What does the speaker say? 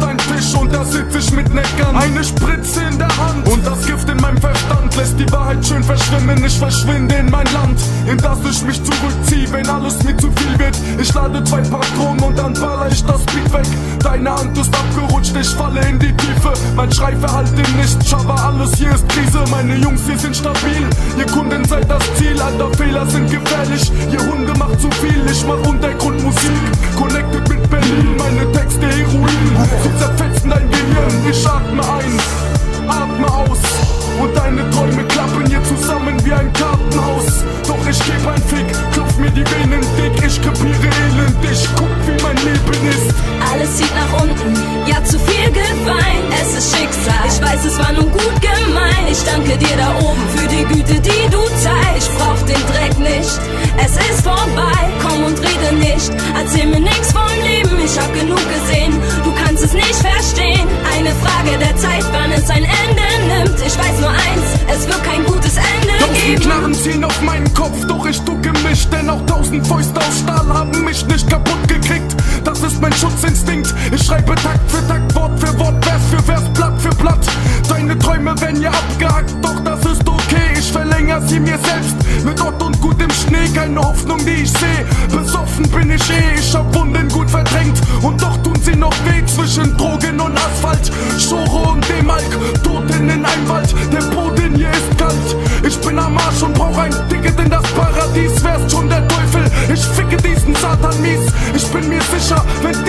ein Tisch und da sitz ich mit ner Gun. Eine Spritze in der Hand und das Gift in meinem Verstand lässt die Wahrheit schön verschwimmen. Ich verschwinde in mein Land, in das ich mich zurückziehe, wenn alles mir zu viel wird. Ich lade 2 Patronen und dann baller ich das Beat weg. Deine Hand ist abgerutscht, ich falle in die Tiefe. Mein Schrei verhallt im Nichts, aber alles hier ist Krise. Meine Jungs, wir sind stabil, ihr Kunden seid das Ziel. Alter, Fehler sind gefährlich, ihr Hunde macht zu viel. Ich mach Untergrundmusik, connected mit Berlin. Meine Texte Heroin, sie zerfetzen dein Gehirn. Ich atme ein, atme aus und deine Träume klappen hier zusammen wie ein Kartenhaus. Doch ich geb ein Fick, klopf mir die Venen dick. Ich krepiere elend, ich guck wie mein Leben ist. Alles zieht nach unten, ja zu viel geweint. Es ist Schicksal, ich weiß es war nun gut gemeint. Ich danke dir da oben für die Güte, die du zeigst. Ich brauch den Dreck nicht, es ist vorbei. Komm und rede nicht, erzähl mir nix vom Leben. Ich hab genug gesehen, du kannst es nicht verstehen. Eine Frage der Zeit, wann es ein Ende nimmt. Ich weiß nur eins, es wird kein gutes Ende geben. Knarren ziehen auf meinen Kopf, doch ich ducke mich, denn auch 1000 Fäuste aus Stahl haben mich nicht kaputt gekriegt. Das ist mein Schutzinstinkt, ich schreibe Takt für Takt, Wort für Wort, Vers für Vers, Blatt für Blatt. Deine Träume werden ja abgehackt, doch das ist okay. Ich verlängere sie mir selbst mit Ott und Gut im Schnee. Keine Hoffnung, die ich sehe, besoffen bin ich ich hab Wunden gut verdrängt und doch tun sie noch weh. Zwischen Drogen und Asphalt, Schore und D-Mark, Toten in einem Wald, der Boden hier ist kalt. Ich bin am Arsch und brauch ein Ticket in das Paradies. Wärst schon der Teufel, ich ficke diesen Satan mies. Ich bin mir sicher, wenn